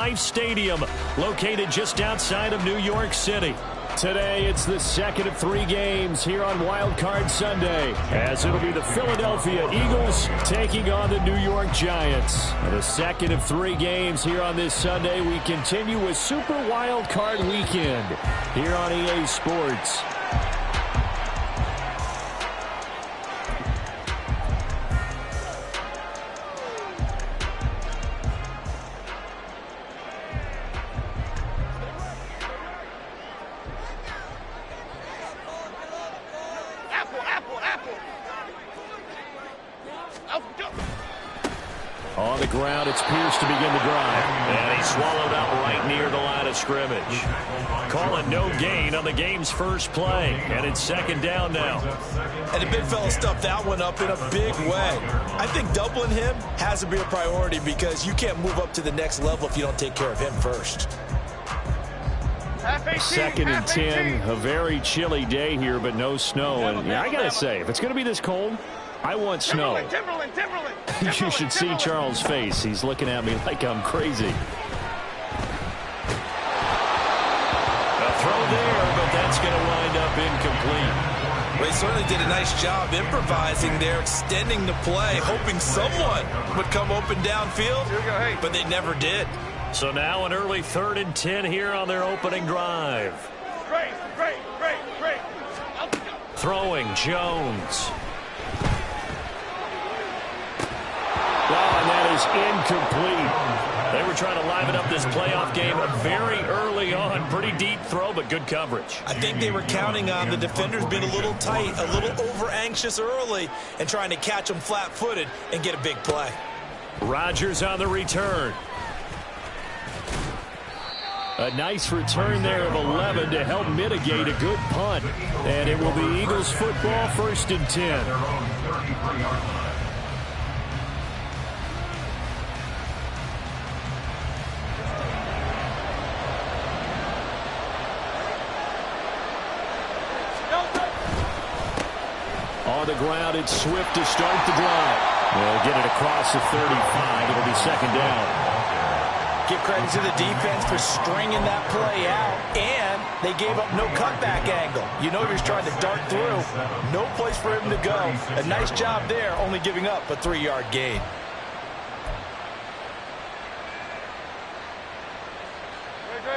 MetLife Stadium, located just outside of New York City. Today, it's the second of 3 games here on WildCard Sunday, as it'll be the Philadelphia Eagles taking on the New York Giants. The second of 3 games here on this Sunday. We continue with Super WildCard Weekend here on EA Sports. On the ground, it's Pierce to begin the drive. And he swallowed up right near the line of scrimmage. Calling no gain on the game's first play. And it's second down now. And the big fella stuffed that one up in a big way. I think doubling him has to be a priority because you can't move up to the next level if you don't take care of him first. Second and 10, a very chilly day here, but no snow. And I got to say, if it's going to be this cold, I want snow. You should see Charles' face. He's looking at me like I'm crazy. A throw there, but that's going to wind up incomplete. They certainly did a nice job improvising there, extending the play, hoping someone would come open downfield, but they never did. So now an early 3rd and 10 here on their opening drive. Great. Throwing Jones. And that is incomplete. They were trying to liven up this playoff game very early on. Pretty deep throw, but good coverage. I think they were counting on the defenders being a little tight, a little over-anxious early, and trying to catch them flat-footed and get a big play. Rodgers on the return. A nice return there of 11 to help mitigate a good punt. And it will be Eagles football, 1st and 10. On the ground, it's Swift to start the drive. They'll get it across the 35. It'll be second down. Give credit to the defense for stringing that play out, and they gave up no cutback angle. You know you're trying to dart through. No place for him to go. A nice job there, only giving up a 3-yard gain.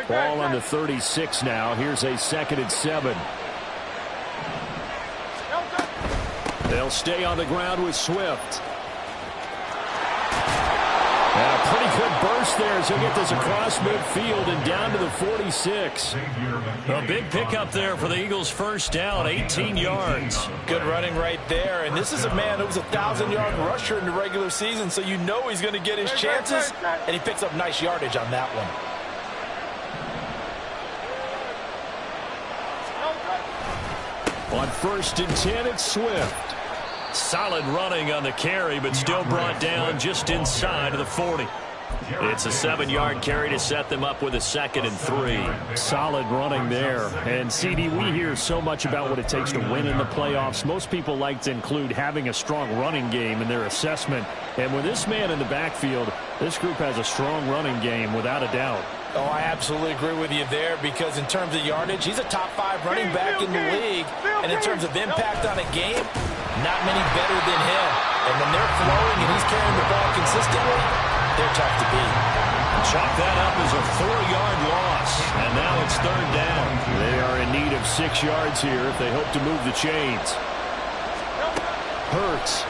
Ball on the 36 now. Here's a 2nd and 7. They'll stay on the ground with Swift. And a pretty good burst there as he'll get this across midfield and down to the 46. A big pickup there for the Eagles' first down, 18 yards. Good running right there. And this is a man who was a 1,000-yard rusher in the regular season, so you know he's going to get his chances, and he picks up nice yardage on that one. On 1st and 10, it's Swift. Solid running on the carry, but still brought down just inside of the 40. It's a 7-yard carry to set them up with a 2nd and 3. Solid running there. And, CD, we hear so much about what it takes to win in the playoffs. Most people like to include having a strong running game in their assessment. And with this man in the backfield, this group has a strong running game without a doubt. Oh, I absolutely agree with you there because in terms of yardage, he's a top 5 running back in the league. And in terms of impact on a game, not many better than him. And when they're flowing and he's carrying the ball consistently, they're tough to beat. Chalk that up as a 4-yard loss. And now it's 3rd down. They are in need of 6 yards here if they hope to move the chains. Hurts.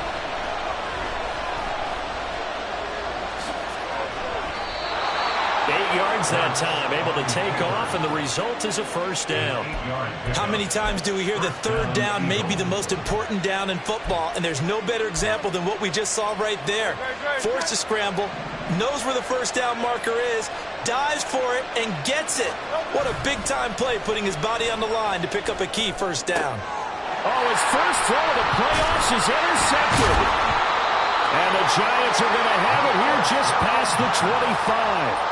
8 yards that time, able to take off, and the result is a first down. How many times do we hear that 3rd down may be the most important down in football, and there's no better example than what we just saw right there. Forced to scramble, knows where the first down marker is, dives for it, and gets it. What a big-time play, putting his body on the line to pick up a key first down. Oh, his first throw of the playoffs is intercepted. And the Giants are going to have it here just past the 25.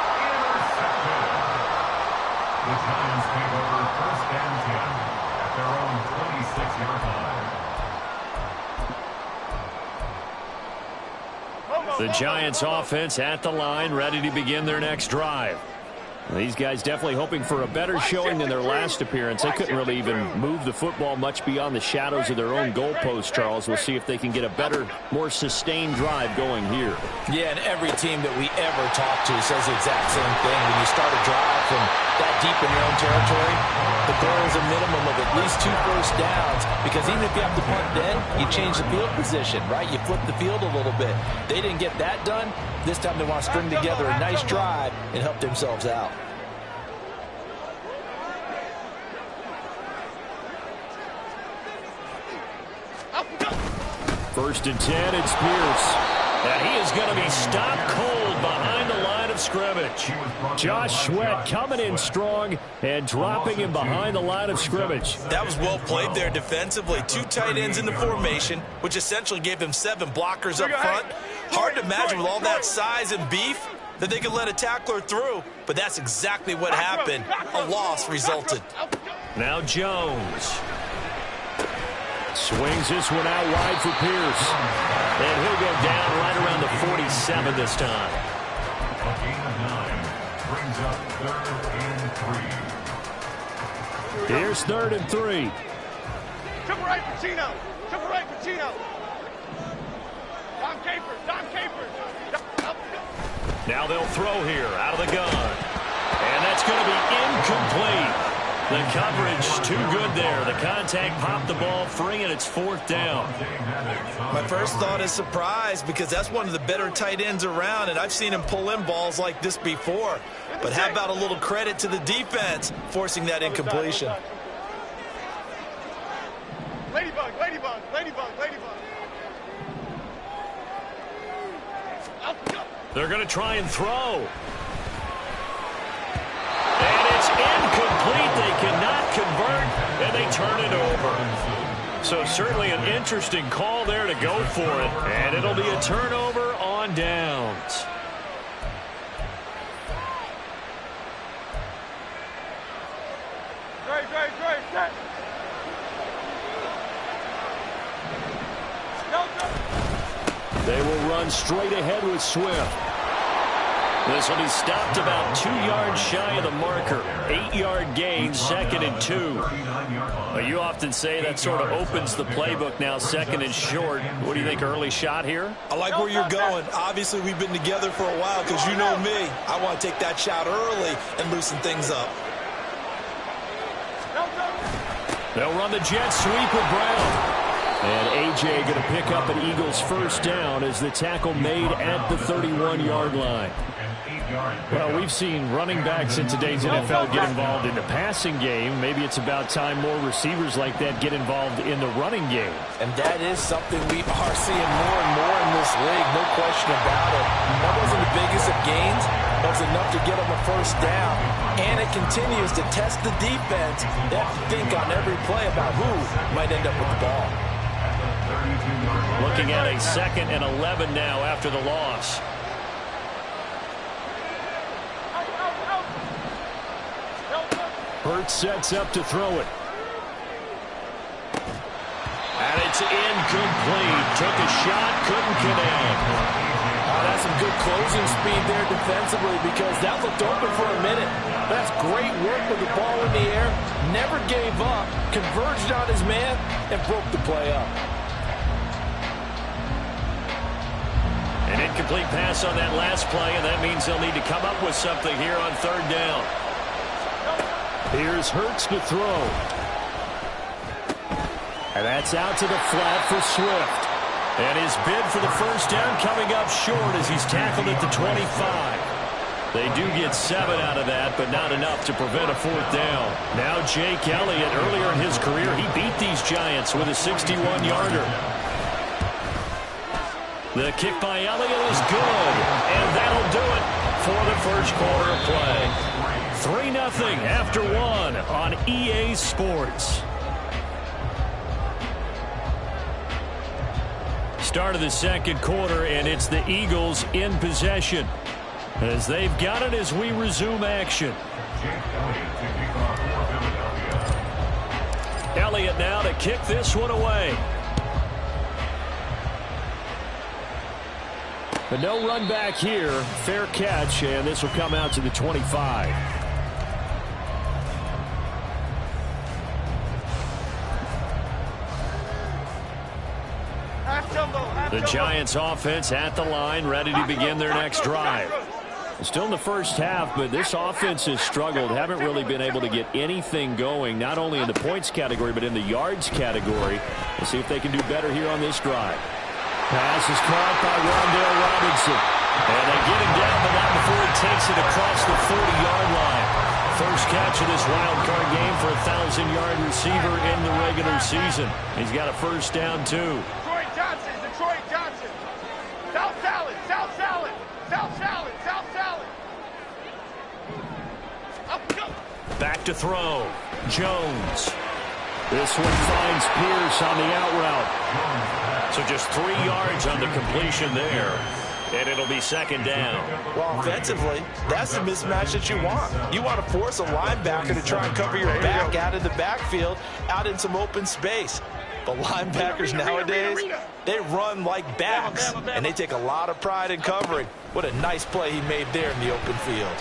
The Giants take over 1st and 10 at their own 26-yard line. The Giants offense at the line, ready to begin their next drive. These guys definitely hoping for a better showing than their last appearance. They couldn't really even move the football much beyond the shadows of their own goalpost, Charles. We'll see if they can get a better, more sustained drive going here. Yeah, and every team that we ever talk to says the exact same thing. When you start a drive from that deep in your own territory, the goal is a minimum of at least 2 first downs, because even if you have to punt then, you change the field position, right? You flip the field a little bit. They didn't get that done. This time they want to string together a nice drive and help themselves out. First and 10, it's Pierce. And he is going to be stopped cold behind the line of scrimmage. Josh Sweat coming in strong and dropping him behind the line of scrimmage. That was well played there defensively. 2 tight ends in the formation, which essentially gave them 7 blockers up front. Hard to imagine with all that size and beef that they could let a tackler through, but that's exactly what happened. A loss resulted. Now Jones. Swings this one out wide for Pierce. And he'll go down right around the 47 this time. A gain of 9 brings up 3rd and 3. Here's 3rd and 3. Triple right for Chino. Triple right for Chino. Dom Capers. Now they'll throw here out of the gun. And that's going to be incomplete. The coverage too good there. The contact popped the ball free, and it's 4th down. My first thought is surprise, because that's one of the better tight ends around, and I've seen him pull in balls like this before. But how about a little credit to the defense forcing that incompletion? Ladybug. They're going to try and throw. And it's incomplete. They cannot convert, and they turn it over. So certainly an interesting call there to go for it. And it'll be a turnover on downs. Great. They will run straight ahead with Swift. This will be stopped about 2 yards shy of the marker. 8-yard gain, 2nd and 2. Well, you often say that sort of opens the playbook now, 2nd and short. What do you think, early shot here? I like where you're going. Obviously, we've been together for a while, because you know me. I want to take that shot early and loosen things up. They'll run the jet sweep with Brown. And A.J. going to pick up an Eagles first down as the tackle made at the 31-yard line. Well, we've seen running backs in today's NFL get involved in the passing game. Maybe it's about time more receivers like that get involved in the running game. And that is something we are seeing more and more in this league, no question about it. That wasn't the biggest of gains. That was enough to get them a first down. And it continues to test the defense. They have to think on every play about who might end up with the ball. Looking at a 2nd and 11 now after the loss. Hurts sets up to throw it. And it's incomplete. Took a shot, couldn't connect. That's some good closing speed there defensively, because that looked open for a minute. That's great work with the ball in the air. Never gave up, converged on his man, and broke the play up. An incomplete pass on that last play, and that means they'll need to come up with something here on 3rd down. Here's Hurts to throw. And that's out to the flat for Swift. And his bid for the first down coming up short as he's tackled at the 25. They do get 7 out of that, but not enough to prevent a 4th down. Now Jake Elliott, earlier in his career, he beat these Giants with a 61-yarder. The kick by Elliott is good, and that'll do it for the first quarter of play. 3-0 after 1 on EA Sports. Start of the 2nd quarter, and it's the Eagles in possession as they've got it as we resume action. Elliott now to kick this one away. But no run back here. Fair catch, and this will come out to the 25. The Giants offense at the line, ready to begin their next drive. Still in the first half, but this offense has struggled. Haven't really been able to get anything going, not only in the points category, but in the yards category. We'll see if they can do better here on this drive. Pass is caught by Rondale Robinson. And they get him down, but not before he takes it across the 40-yard line. First catch of this wild card game for a 1,000-yard receiver in the regular season. He's got a first down, too. Detroit Johnson. South salad. Up go. Back to throw. Jones. This one finds Pierce on the out route. So just 3 yards on the completion there. And it'll be second down. Well, offensively, that's the mismatch that you want. You want to force a linebacker to try and cover your back out of the backfield, out in some open space. But linebackers nowadays, they run like backs, and they take a lot of pride in covering. What a nice play he made there in the open field.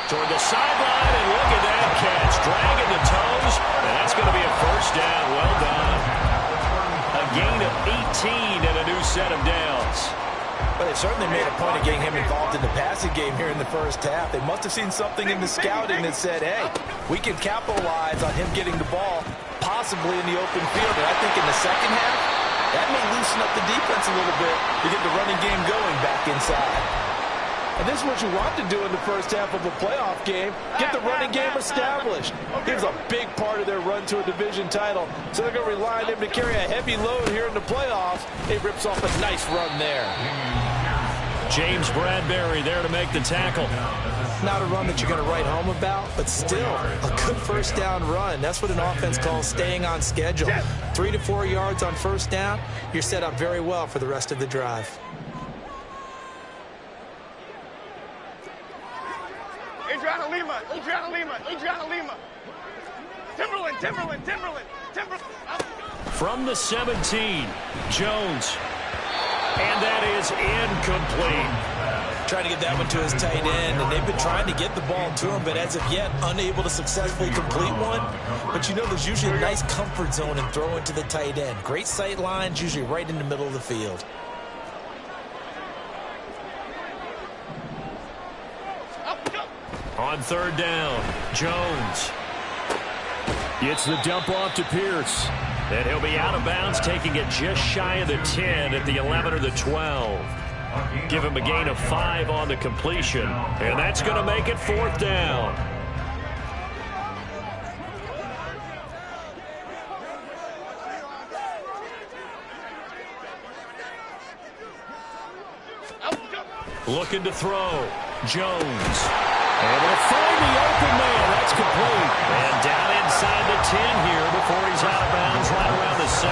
Toward the sideline, and look at that catch. Dragging the toes, and that's going to be a first down. Well done. A gain of 18 and a new set of downs. Well, they certainly made a point of getting him involved in the passing game here in the first half. They must have seen something in the scouting that said, hey, we can capitalize on him getting the ball, possibly in the open field. And I think in the second half, that may loosen up the defense a little bit to get the running game going back inside. And this is what you want to do in the first half of a playoff game. Get the running game established. He was a big part of their run to a division title. So they're going to rely on him to carry a heavy load here in the playoffs. He rips off a nice run there. James Bradbury there to make the tackle. Not a run that you're going to write home about, but still a good first down run. That's what an offense calls staying on schedule. 3 to 4 yards on first down. You're set up very well for the rest of the drive. Adriana Lima. Timberland. From the 17, Jones. And that is incomplete. Trying to get that one to his tight end, and they've been trying to get the ball to him, but as of yet, unable to successfully complete one. But you know, there's usually a nice comfort zone in throwing to the tight end. Great sight lines, usually right in the middle of the field. On third down, Jones gets the dump off to Pierce. And he'll be out of bounds, taking it just shy of the 10 at the 11 or the 12. Give him a gain of 5 on the completion. And that's going to make it fourth down. Looking to throw. Jones. Able to find the open man. That's complete. And down inside the 10 here before he's out of bounds right around the 7.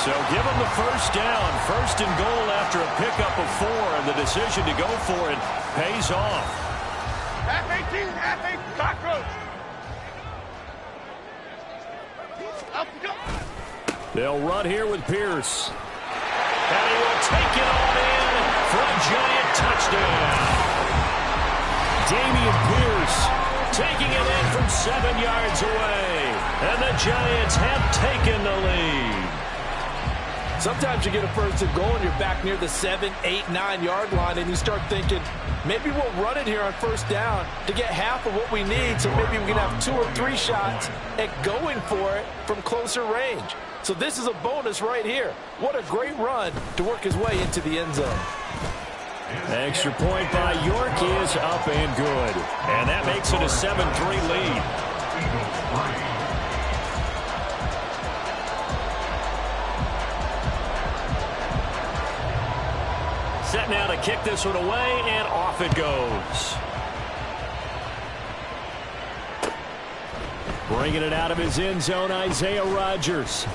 So give him the first down. First and goal after a pickup of 4. And the decision to go for it pays off. Half 18, cockroach. Up go. They'll run here with Pierce. And he will take it on in for a giant touchdown. Damian Pierce taking it in from 7 yards away. And the Giants have taken the lead. Sometimes you get a first and goal and you're back near the 7, 8, 9-yard line, and you start thinking, maybe we'll run it here on first down to get half of what we need, so maybe we can have 2 or 3 shots at going for it from closer range. So this is a bonus right here. What a great run to work his way into the end zone. Extra point by York is up and good. And that makes it a 7-3 lead. Set now to kick this one away, and off it goes. Bringing it out of his end zone, Isaiah Rodgers.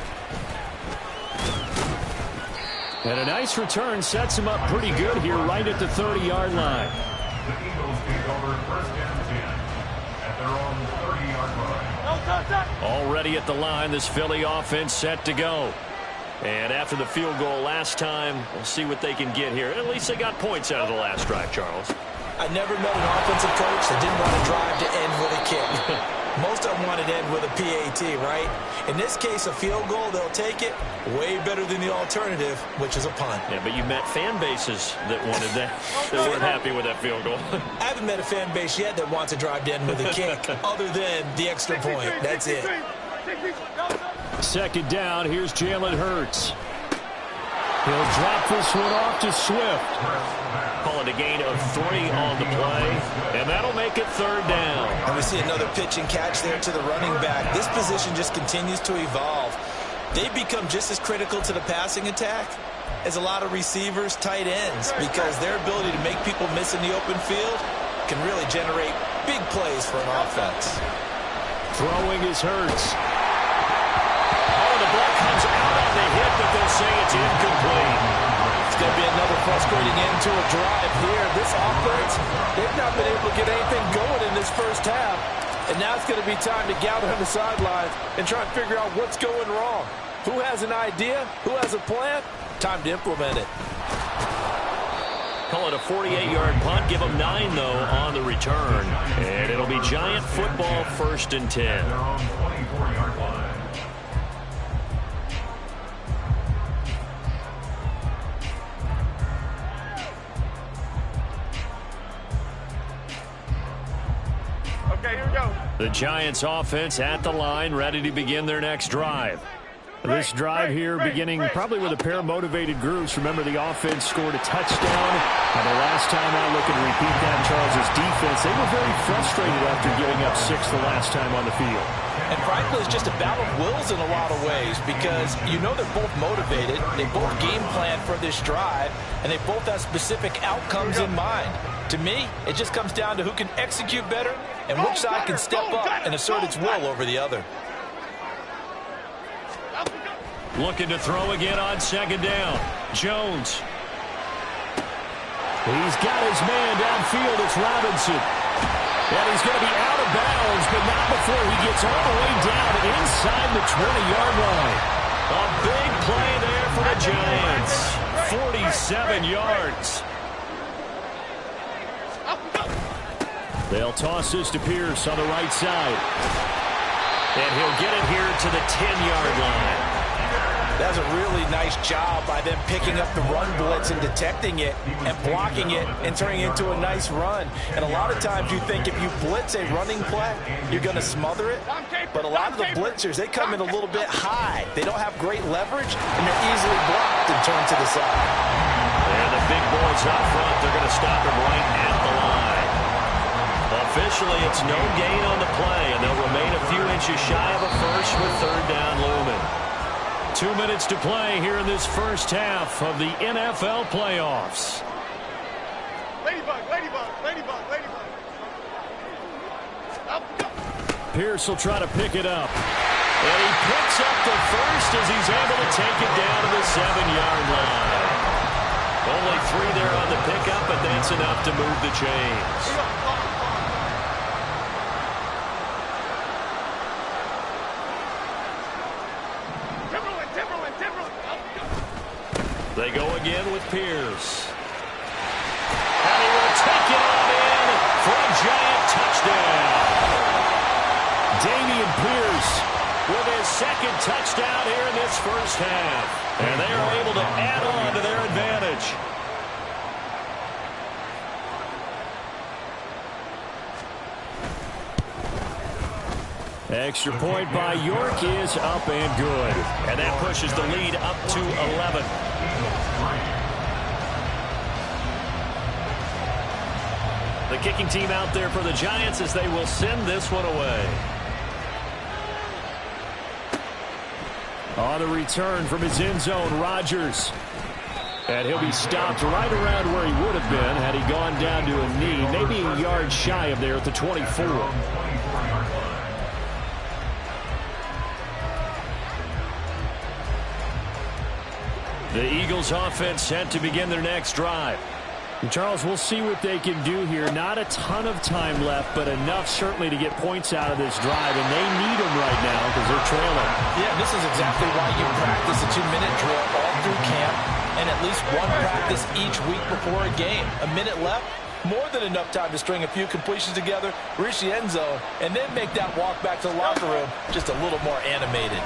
And a nice return sets him up pretty good here right at the 30-yard line. The Eagles take over first and 10 at their own 30-yard line. Already at the line, this Philly offense set to go. And after the field goal last time, we'll see what they can get here. At least they got points out of the last drive, Charles. I never met an offensive coach that didn't want to drive to end with a kick. Most of them want to end with a PAT, right? In this case, a field goal, they'll take it. Way better than the alternative, which is a punt. Yeah, but you met fan bases that wanted that. They weren't happy with that field goal. I haven't met a fan base yet that wants to drive to end with a kick, other than the extra point. That's it. Second down, here's Jalen Hurts. He'll drop this one off to Swift. Call it a gain of 3 on the play, and that'll make it third down. And we see another pitch and catch there to the running back. This position just continues to evolve. They become just as critical to the passing attack as a lot of receivers, tight ends, because their ability to make people miss in the open field can really generate big plays for an offense. Throwing is Hurts. Oh, the ball comes out on the hit, but they'll say it's incomplete. It's going to be another frustrating end to a drive here. This offense, they've not been able to get anything going in this first half. And now it's going to be time to gather on the sidelines and try and figure out what's going wrong. Who has an idea? Who has a plan? Time to implement it. Call it a 48-yard punt. Give them 9, though, on the return. And it'll be Giant football, 1st and 10. Their own 24-yard line. Okay, here we go. The Giants offense at the line, ready to begin their next drive. This drive here beginning probably with a pair of motivated groups. Remember, the offense scored a touchdown. And the last time I look and repeat that, Charles' defense, they were very frustrated after giving up 6 the last time on the field. And frankly, it's just a battle of wills in a lot of ways, because you know they're both motivated. They both game plan for this drive, and they both have specific outcomes in mind. To me, it just comes down to who can execute better and which side can step up and assert its will over the other. Looking to throw again on 2nd down. Jones. He's got his man downfield. It's Robinson. And he's going to be out of bounds, but not before he gets all the way down inside the 20-yard line. A big play there for the Giants. 47 yards. They'll toss this to Pierce on the right side. And he'll get it here to the 10-yard line. That's a really nice job by them picking up the run blitz and detecting it and blocking it and turning it into a nice run. And a lot of times you think if you blitz a running play, you're going to smother it. But a lot of the blitzers, they come in a little bit high. They don't have great leverage, and they're easily blocked and turned to the side. And the big boys up front, they're going to stop him right at the line. Officially, it's no gain on the play, and they'll remain a few inches shy of a first with 3rd down looming. 2 minutes to play here in this first half of the NFL playoffs. Ladybug, ladybug, ladybug, ladybug. Pierce will try to pick it up. And he picks up the first as he's able to take it down to the 7-yard line. Only 3 there on the pickup, but that's enough to move the chains. They go again with Pierce. And he will take it on in for a Giant touchdown. Dameon Pierce With his 2nd touchdown here in this first half. And they are able to add on to their advantage. Extra point by York is up and good. And that pushes the lead up to 11. The kicking team out there for the Giants as they will send this one away. On the return from his end zone, Rodgers. And he'll be stopped right around where he would have been had he gone down to a knee, maybe a yard shy of there at the 24. The Eagles offense set to begin their next drive. And Charles, we'll see what they can do here. Not a ton of time left, but enough certainly to get points out of this drive, and they need them right now because they're trailing. Yeah, this is exactly why you practice a 2-minute drill all through camp and at least one practice each week before a game. A minute left, more than enough time to string a few completions together, reach the end zone, and then make that walk back to the locker room just a little more animated.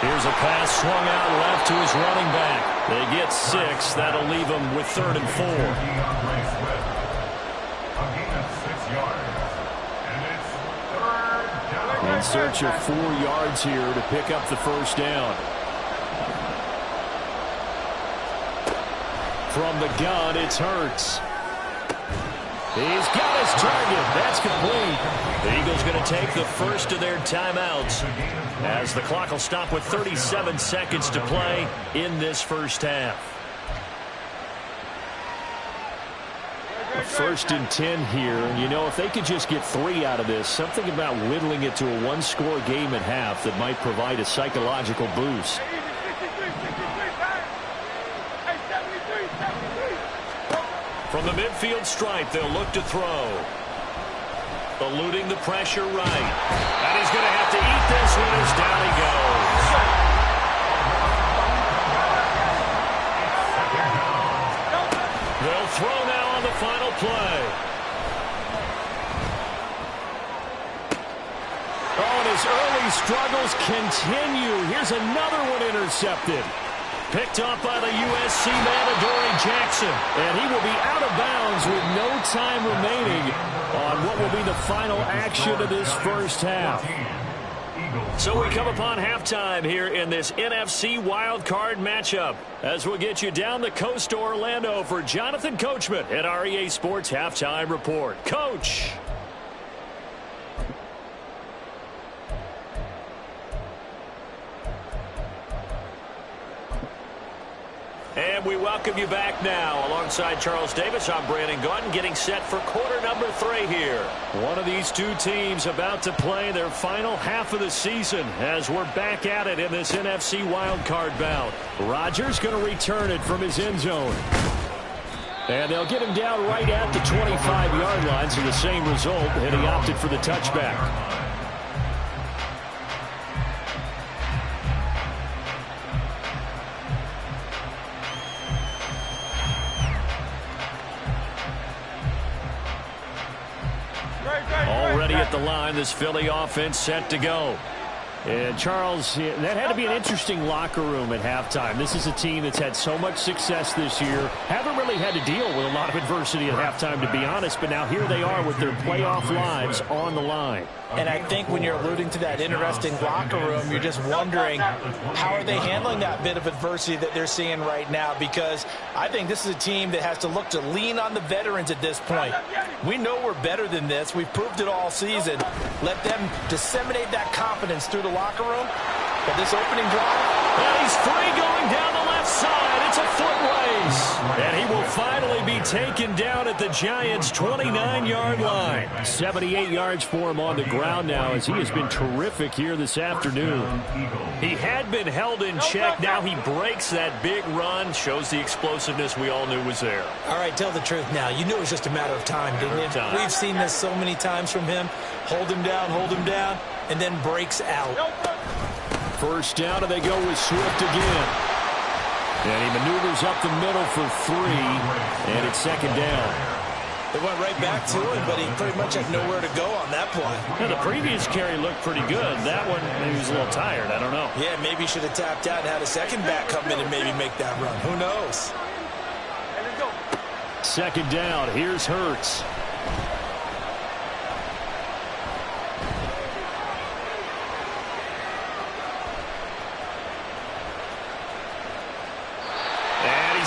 Here's a pass swung out left to his running back. They get 6. That'll leave them with 3rd and 4. In search of 4 yards here to pick up the first down. From the gun, it's Hurts. He's got his target. That's complete. The Eagles going to take the first of their timeouts as the clock will stop with 37 seconds to play in this first half. A 1st and 10 here. You know, if they could just get 3 out of this, something about whittling it to a 1-score game at half that might provide a psychological boost. From the midfield stripe, they'll look to throw. Eluding the pressure right. And he's going to have to eat this one as down he goes. They'll throw now on the final play. Oh, and his early struggles continue. Here's another one intercepted. Picked off by the USC man, Adoree Jackson. And he will be out of bounds with no time remaining on what will be the final action of this first half. So we come upon halftime here in this NFC WildCard matchup as we'll get you down the coast to Orlando for Jonathan Coachman at our EA Sports Halftime Report. Coach. And we welcome you back now. Alongside Charles Davis, I'm Brandon Gaudin, getting set for quarter number 3 here. One of these two teams about to play their final half of the season as we're back at it in this NFC wildcard bout. Rodgers going to return it from his end zone. And they'll get him down right at the 25-yard line, so the same result, and he opted for the touchback. Already at the line, this Philly offense set to go. And Charles, that had to be an interesting locker room at halftime. This is a team that's had so much success this year. Haven't really had to deal with a lot of adversity at halftime, to be honest. But now here they are with their playoff lives on the line. And I think when you're alluding to that interesting locker room, you're just wondering how are they handling that bit of adversity that they're seeing right now, because I think this is a team that has to look to lean on the veterans at this point. We know we're better than this. We've proved it all season. Let them disseminate that confidence through the locker room. But this opening drive, and he's free going down the left side. It's a foot race. And he will finally be taken down at the Giants' 29-yard line. 78 yards for him on the ground now, as he has been terrific here this afternoon. He had been held in check. Now he breaks that big run. Shows the explosiveness we all knew was there. All right, tell the truth now. You knew it was just a matter of time, didn't you? We've seen this so many times from him. Hold him down, and then breaks out. First down, and they go with Swift again. And he maneuvers up the middle for 3, and it's second down. They went right back to him, but he pretty much had nowhere to go on that play. Yeah, the previous carry looked pretty good. That one, maybe he was a little tired. I don't know. Yeah, maybe he should have tapped out and had a second back come in and maybe make that run. Who knows? Second down. Here's Hurts.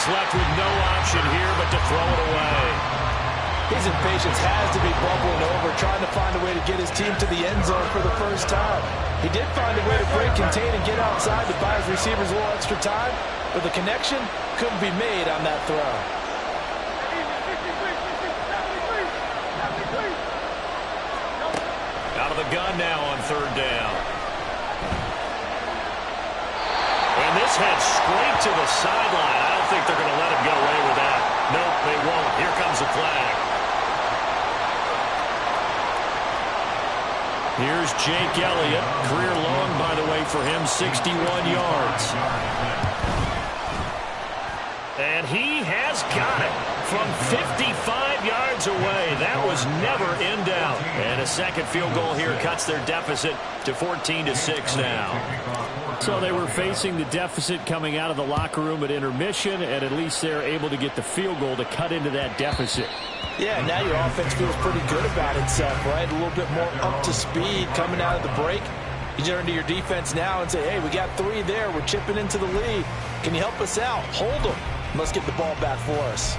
Left with no option here but to throw it away. His impatience has to be bubbling over, trying to find a way to get his team to the end zone for the first time. He did find a way to break, contain, and get outside to buy his receivers a little extra time, but the connection couldn't be made on that throw. Out of the gun now on third down. And this head straight to the sideline. I don't think they're going to let him get away with that. Nope, they won't. Here comes the flag. Here's Jake Elliott. Career long, by the way, for him, 61 yards. And he has got it from 55 yards away. That was never in doubt. And a second field goal here cuts their deficit to 14-6 now. So they were facing the deficit coming out of the locker room at intermission, and at least they're able to get the field goal to cut into that deficit. Yeah, now your offense feels pretty good about itself, right? A little bit more up to speed coming out of the break. You turn to your defense now and say, hey, we got 3 there. We're chipping into the lead. Can you help us out? Hold them. Let's get the ball back for us.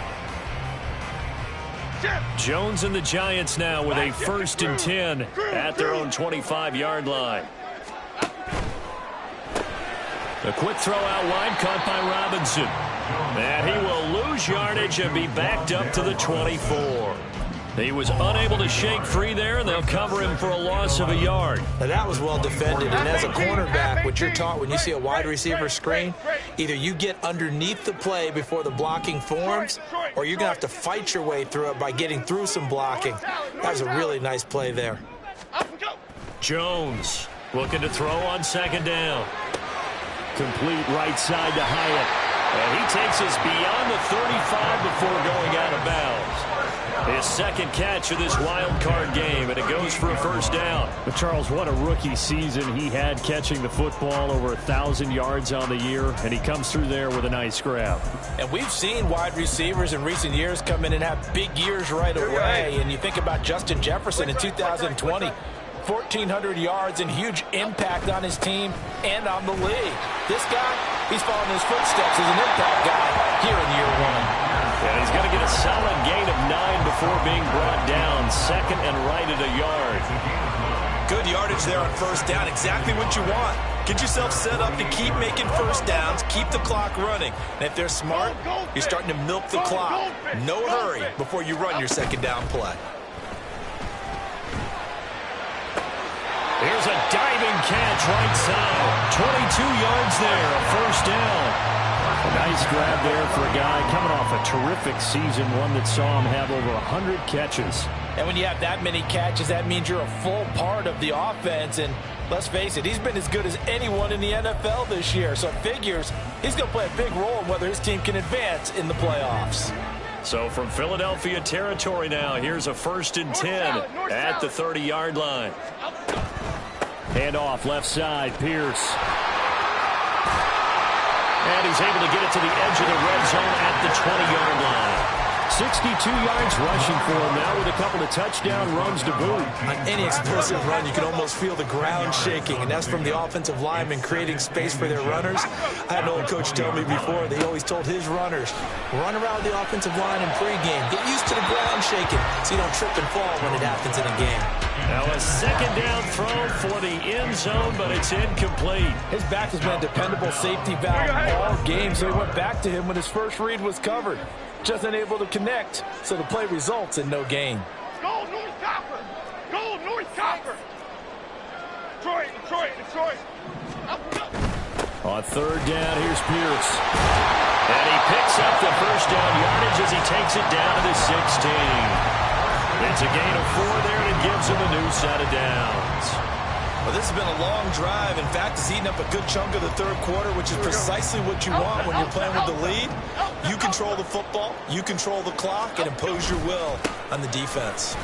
Jones and the Giants now with a 1st and 10 at their own 25-yard line. A quick throw out wide caught by Robinson. And he will lose yardage and be backed up to the 24. He was unable to shake free there, and they'll cover him for a loss of a yard. Now that was well defended, and as a cornerback, what you're taught when you see a wide receiver screen, either you get underneath the play before the blocking forms, or you're going to have to fight your way through it by getting through some blocking. That was a really nice play there. Jones looking to throw on 2nd down. Complete right side to Hyatt. And he takes us beyond the 35 before going out of bounds. His 2nd catch of this wild card game, and it goes for a 1st down. But Charles, what a rookie season he had catching the football, over 1,000 yards on the year, and he comes through there with a nice grab. And we've seen wide receivers in recent years come in and have big years right away. And you think about Justin Jefferson in 2020. 1,400 yards and huge impact on his team and on the league. This guy, he's following his footsteps as an impact guy here in year 1. Yeah, he's going to get a solid gain of 9 before being brought down. 2nd and right at a yard. Good yardage there on 1st down. Exactly what you want. Get yourself set up to keep making 1st downs, keep the clock running. And if they're smart, you're starting to milk the clock. No hurry before you run your 2nd down play. Here's a diving catch right side. 22 yards there, a 1st down. A nice grab there for a guy coming off a terrific season, one that saw him have over 100 catches. And when you have that many catches, that means you're a full part of the offense. And let's face it, he's been as good as anyone in the NFL this year. So it figures he's going to play a big role in whether his team can advance in the playoffs. So from Philadelphia territory now, here's a 1st and 10 at the 30-yard line. Hand off left side, Pierce. And he's able to get it to the edge of the red zone at the 20-yard line. 62 yards rushing for him now with a couple of touchdown runs to boot. On any explosive run, you can almost feel the ground shaking, and that's from the offensive linemen creating space for their runners. I had an old coach tell me before, they always told his runners, run around the offensive line in pregame. Get used to the ground shaking so you don't trip and fall when it happens in a game. Now a 2nd down throw for the end zone, but it's incomplete. His back has been a dependable safety valve all game, so he went back to him when his first read was covered. Just unable to connect, so the play results in no gain. Go North Copper! Go North Copper! Detroit! On 3rd down, here's Pierce. And he picks up the 1st down yardage as he takes it down to the 16. It's a gain of 4 there, and it gives him a new set of downs. Well, this has been a long drive. In fact, it's eaten up a good chunk of the 3rd quarter, which is precisely what you want when you're playing with the lead. You control the football, you control the clock, and impose your will on the defense.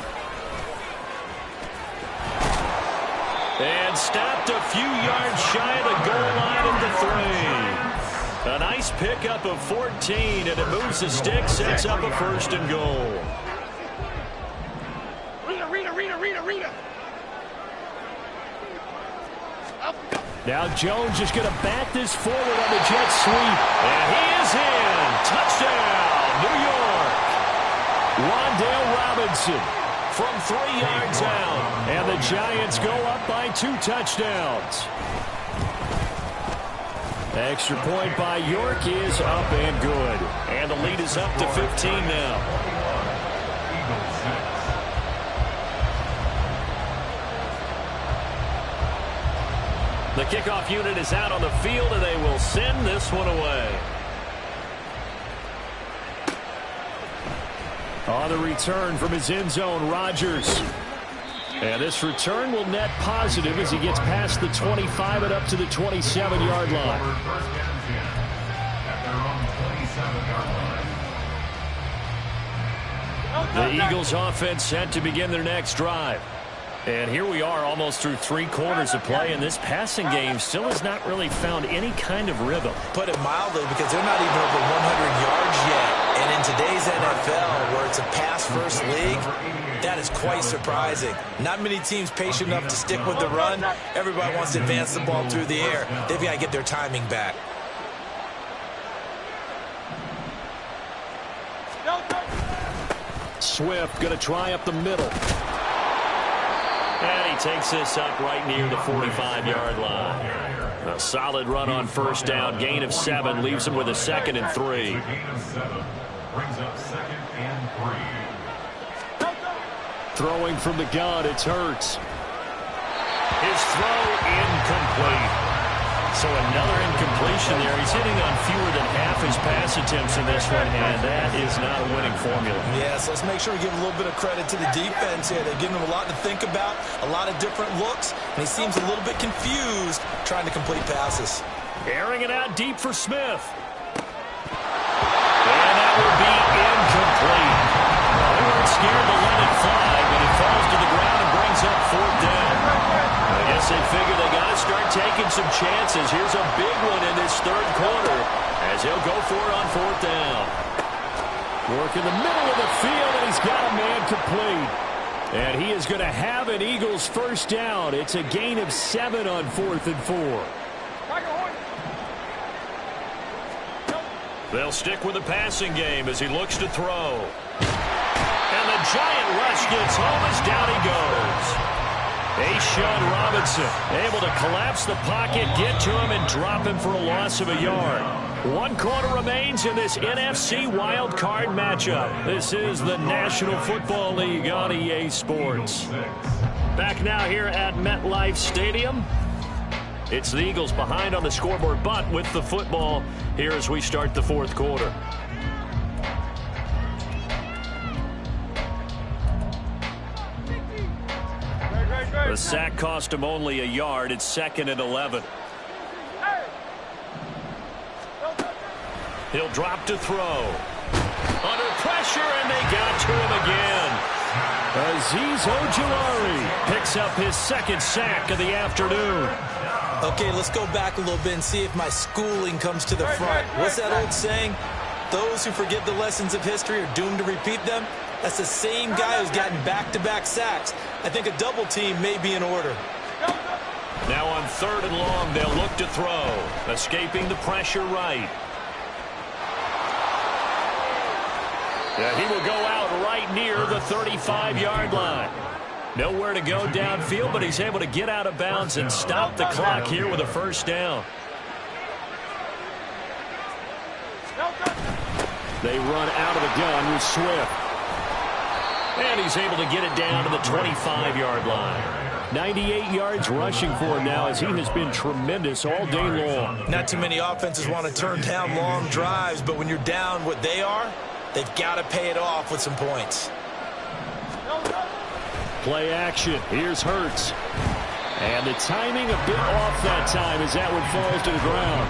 And stopped a few yards shy of the goal line at the 3. A nice pickup of 14, and it moves the stick, sets up a 1st and goal. Rita. Now Jones is going to bat this forward on the jet sweep. And he is in. Touchdown, New York. Wan'Dale Robinson from 3 yards out. And the Giants go up by 2 touchdowns. Extra point by York is up and good. And the lead is up to 15 now. The kickoff unit is out on the field, and they will send this one away. On the return from his end zone, Rodgers. And this return will net positive as he gets past the 25 and up to the 27-yard line. First down 10 at their own 27-yard line. The Eagles offense set to begin their next drive. And here we are almost through 3 quarters of play, and this passing game still has not really found any kind of rhythm. Put it mildly, because they're not even over 100 yards yet. And in today's NFL, where it's a pass-first league, that is quite surprising. Not many teams patient enough to stick with the run. Everybody wants to advance the ball through the air. They've got to get their timing back. Swift going to try up the middle. And he takes this up right near the 45-yard line. A solid run on first down. Gain of 7 leaves him with a 2nd and 3. Gain of 7 brings up 2nd and 3. Throwing from the gun, it's Hurts. His throw incomplete. So another incompletion there. He's hitting on fewer than half his pass attempts in this one, and that is not a winning formula. Yes, let's make sure we give a little bit of credit to the defense here. They're giving him a lot to think about, a lot of different looks, and he seems a little bit confused trying to complete passes. Airing it out deep for Smith. And that will be incomplete. They weren't scared to let it fly, but it falls to the ground and brings up 4th down. I guess they figure they got to start taking some chances. Here's a big one in this 3rd quarter as he'll go for it on 4th down. Work in the middle of the field, and he's got a man complete. And he is going to have an Eagles first down. It's a gain of 7 on 4th and 4. They'll stick with the passing game as he looks to throw. And the giant rush gets home as down he goes. A'Shawn Robinson able to collapse the pocket, get to him, and drop him for a loss of a yard. 1 quarter remains in this NFC wildcard matchup. This is the National Football League on EA Sports. Back now here at MetLife Stadium. It's the Eagles behind on the scoreboard, but with the football here as we start the 4th quarter. The sack cost him only a yard. It's 2nd and 11. He'll drop to throw. Under pressure, and they got to him again. Azeez Ojulari picks up his 2nd sack of the afternoon. Okay, let's go back a little bit and see if my schooling comes to the front. What's that old saying? Those who forget the lessons of history are doomed to repeat them. That's the same guy who's gotten back-to-back sacks. I think a double team may be in order. Now on 3rd and long, they'll look to throw. Escaping the pressure right. Yeah, he will go out right near the 35-yard line. Nowhere to go downfield, but he's able to get out of bounds and stop the clock here with a first down. They run out of the gun with Swift. And he's able to get it down to the 25-yard line. 98 yards rushing for him now as he has been tremendous all day long. Not too many offenses want to turn down long drives, but when you're down what they are, they've got to pay it off with some points. Play action. Here's Hurts. And the timing a bit off that time as that one falls to the ground.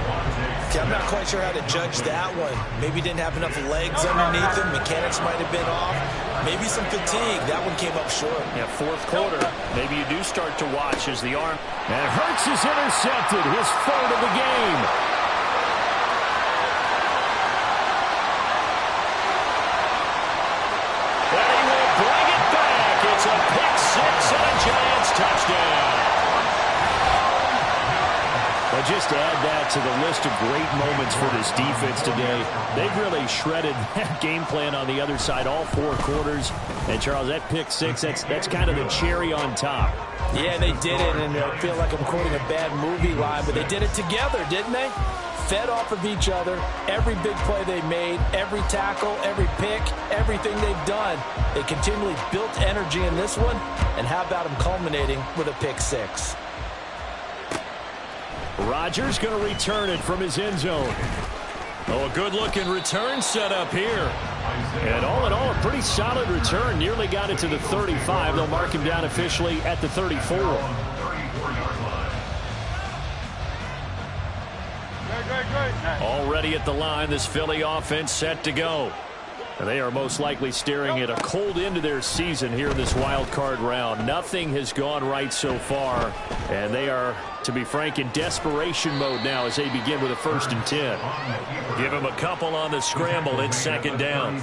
Okay, I'm not quite sure how to judge that one. Maybe didn't have enough legs underneath him. Mechanics might have been off. Maybe some fatigue. That one came up short. Yeah, 4th quarter. Maybe you do start to watch as the arm. And Hurts is intercepted. His 3rd of the game. And he will bring it back. It's a pick 6 and a Giants touchdown. Well, just to add that to the list of great moments for this defense today, they've really shredded that game plan on the other side all 4 quarters. And, Charles, that pick 6, that's kind of the cherry on top. Yeah, they did it, and I feel like I'm quoting a bad movie line, but they did it together, didn't they? Fed off of each other, every big play they made, every tackle, every pick, everything they've done. They continually built energy in this one, and how about them culminating with a pick 6? Rodgers going to return it from his end zone. Oh, a good-looking return set up here. And all in all, a pretty solid return. Nearly got it to the 35. They'll mark him down officially at the 34. Already at the line, this Philly offense set to go. And they are most likely staring at a cold end to their season here in this wild card round. Nothing has gone right so far, and they are, to be frank, in desperation mode now as they begin with a 1st and 10. Give him a couple on the scramble. It's 2nd down.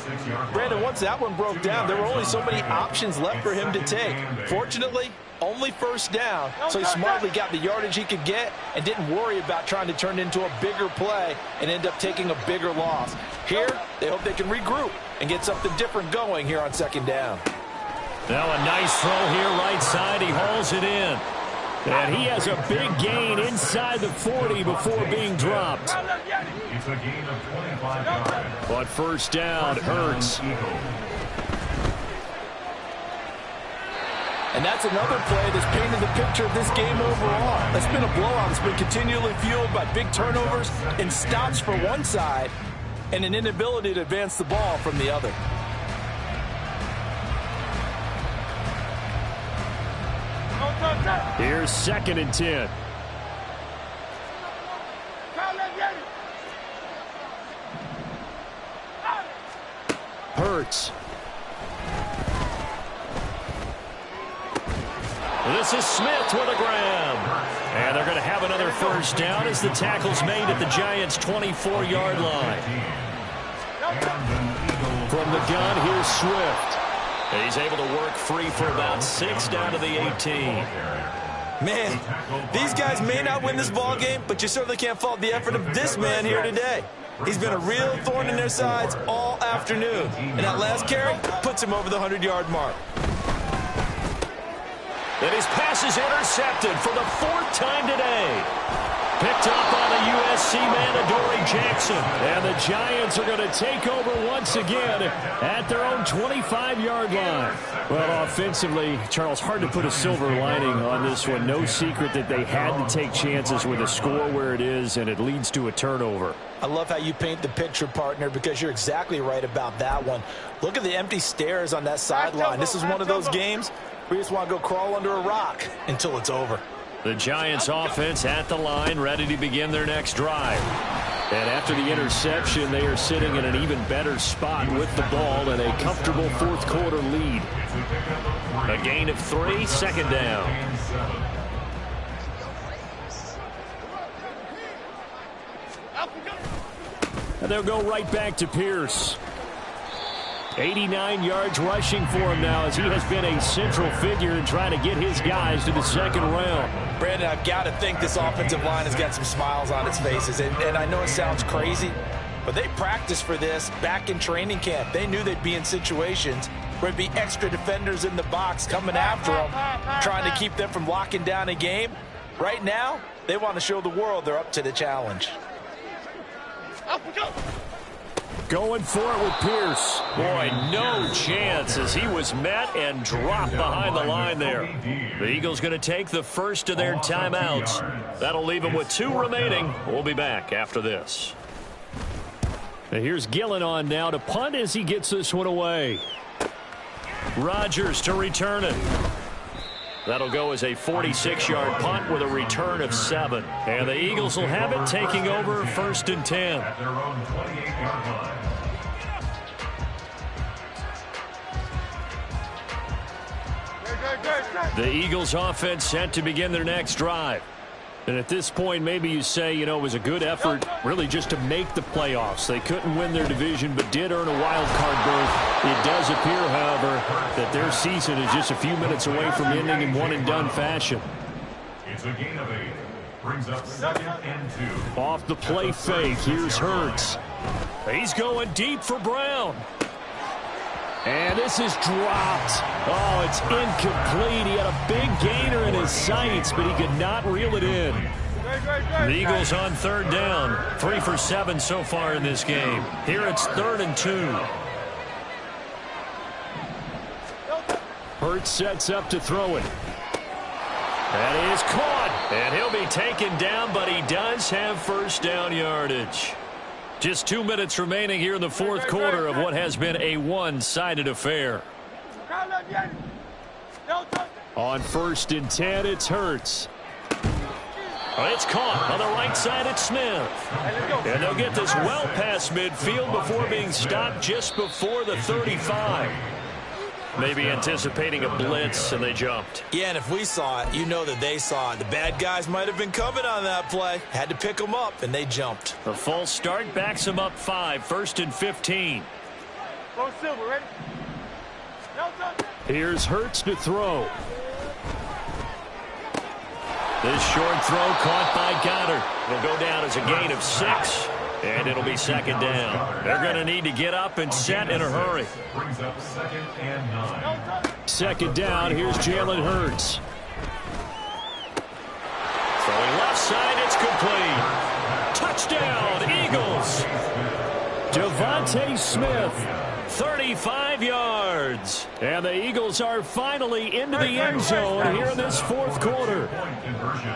Brandon, once that one broke down, there were only so many options left for him to take. Fortunately, only 1st down, so he smartly got the yardage he could get and didn't worry about trying to turn it into a bigger play and end up taking a bigger loss. Here, they hope they can regroup and get something different going here on 2nd down. Now a nice throw here right side. He hauls it in. And he has a big gain inside the 40 before being dropped. It's a gain of 25 yards. But 1st down hurts. And that's another play that's painted the picture of this game overall. It's been a blowout. It's been continually fueled by big turnovers and stops for one side and an inability to advance the ball from the other. Here's 2nd and 10. Hurts. This is Smith with a grab. And they're going to have another 1st down as the tackle's made at the Giants' 24-yard line. From the gun, here's Swift. He's able to work free for about 6 down to the 18. Man, these guys may not win this ball game, but you certainly can't fault the effort of this man here today. He's been a real thorn in their sides all afternoon. And that last carry puts him over the 100-yard mark. And his pass is intercepted for the 4th time today. Picked up by the USC man, Adoree Jackson. And the Giants are going to take over once again at their own 25-yard line. Well, offensively, Charles, hard to put a silver lining on this one. No secret that they had to take chances with a score where it is, and it leads to a turnover. I love how you paint the picture, partner, because you're exactly right about that one. Look at the empty stares on that sideline. This is one of those games where you just want to go crawl under a rock until it's over. The Giants offense at the line, ready to begin their next drive. And after the interception, they are sitting in an even better spot with the ball and a comfortable 4th quarter lead. A gain of 3, 2nd down. And they'll go right back to Pierce. 89 yards rushing for him now as he has been a central figure in trying to get his guys to the 2nd round. Brandon, I've got to think this offensive line has got some smiles on its faces. And I know it sounds crazy, but they practiced for this back in training camp. They knew they'd be in situations where it'd be extra defenders in the box coming after them, trying to keep them from locking down a game. Right now, they want to show the world they're up to the challenge. Going for it with Pierce. Boy, no chance as he was met and dropped behind the line there. The Eagles going to take the first of their timeouts. That'll leave them with 2 remaining. We'll be back after this. Now here's Gillen on now to punt as he gets this one away. Rodgers to return it. That'll go as a 46-yard punt with a return of 7. And the Eagles will have it, taking over 1st and 10. At their own 28-yard line. The Eagles offense set to begin their next drive. And at this point, maybe you say, you know, it was a good effort really just to make the playoffs. They couldn't win their division, but did earn a wild card berth. It does appear, however, that their season is just a few minutes away from ending in one-and-done fashion. It's a gain of 8. Brings up 2nd and 2. Off the play fake, here's Hurts. He's going deep for Brown. And this is dropped. Oh, it's incomplete. He had a big gainer in his sights, but he could not reel it in. The Eagles on 3rd down. 3 for 7 so far in this game. Here it's 3rd and 2. Hurts sets up to throw it. That is caught. And he'll be taken down, but he does have 1st down yardage. Just 2 minutes remaining here in the fourth quarter of what has been a one-sided affair. On 1st and 10, it's Hurts. It's caught on the right side. It's Smith. And they'll get this well past midfield before being stopped just before the 35. Maybe anticipating a blitz, and they jumped. Yeah, and if we saw it, you know that they saw it. The bad guys might have been coming on that play. Had to pick them up, and they jumped. The false start backs them up 5, 1st and 15. Go Silver, ready? Here's Hurts to throw. This short throw caught by Goddard. It'll go down as a gain of 6, and it'll be 2nd down. They're going to need to get up and set in a hurry. Brings up 2nd and 9. 2nd down, here's Jalen Hurts. Throwing left side, it's complete. Touchdown, Eagles. Devontae Smith, 35 yards. And the Eagles are finally into the end zone here in this fourth quarter. Point conversion.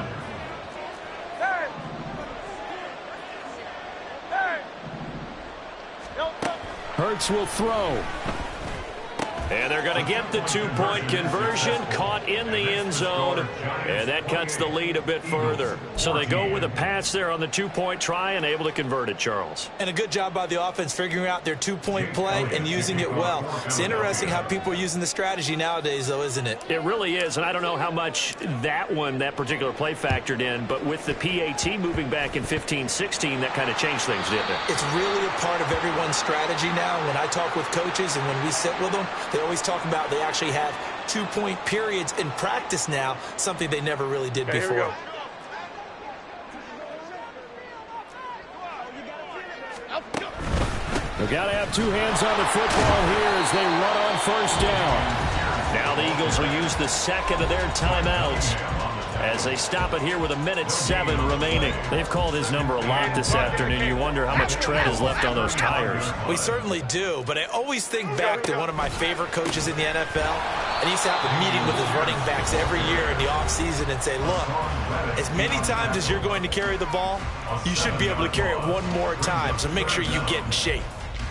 Hurts will throw. And they're going to get the 2-point conversion, caught in the end zone, and that cuts the lead a bit further. So they go with a pass there on the 2-point try and able to convert it, Charles. And a good job by the offense figuring out their 2-point play and using it well. It's interesting how people are using the strategy nowadays, though, isn't it? It really is, and I don't know how much that particular play factored in, but with the PAT moving back in 15-16, that kind of changed things, didn't it? It's really a part of everyone's strategy now. When I talk with coaches and when we sit with them, they always talk about they actually have 2-point periods in practice now, something they never really did before. They've got to have 2 hands on the football here as they run on 1st down. Now the Eagles will use the 2nd of their timeouts as they stop it here with 1:07 remaining. They've called his number a lot this afternoon. You wonder how much tread is left on those tires. We certainly do, but I always think back to one of my favorite coaches in the NFL, and he used to have a meeting with his running backs every year in the offseason and say, look, as many times as you're going to carry the ball, you should be able to carry it one more time, so make sure you get in shape.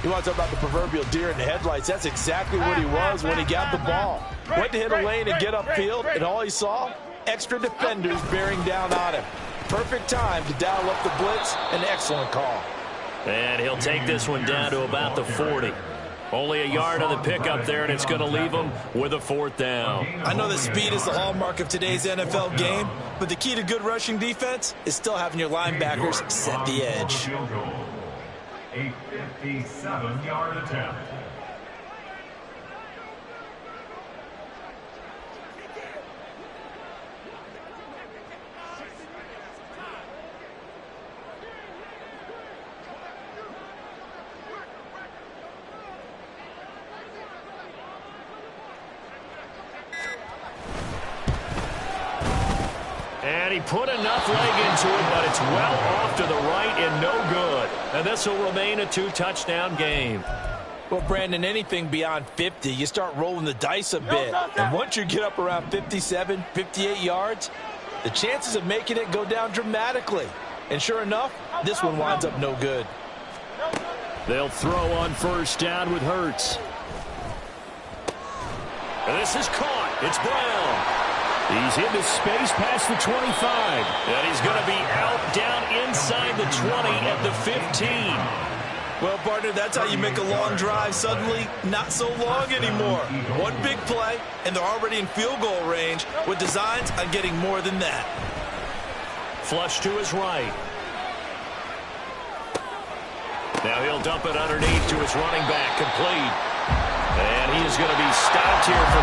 You want to talk about the proverbial deer in the headlights. That's exactly what he was when he got the ball. Went to hit a lane and get upfield, and all he saw, extra defenders bearing down on him. Perfect time to dial up the blitz. An excellent call. And he'll take this one down to about the 40. Only a yard on the pickup there, and it's going to leave him with a 4th down. I know that speed is the hallmark of today's NFL game, but the key to good rushing defense is still having your linebackers set the edge. A 57-yard attempt. And he put enough leg into it, but it's well off to the right and no good. And this will remain a 2-touchdown game. Well, Brandon, anything beyond 50, you start rolling the dice a bit. And once you get up around 57, 58 yards, the chances of making it go down dramatically. And sure enough, this one winds up no good. They'll throw on 1st down with Hurts. And this is caught. It's Brown. He's into space past the 25. And he's going to be out down inside the 20 at the 15. Well, partner, that's how you make a long drive suddenly not so long anymore. One big play, and they're already in field goal range with designs on getting more than that. Flush to his right. Now he'll dump it underneath to his running back, complete. And he is going to be stopped here for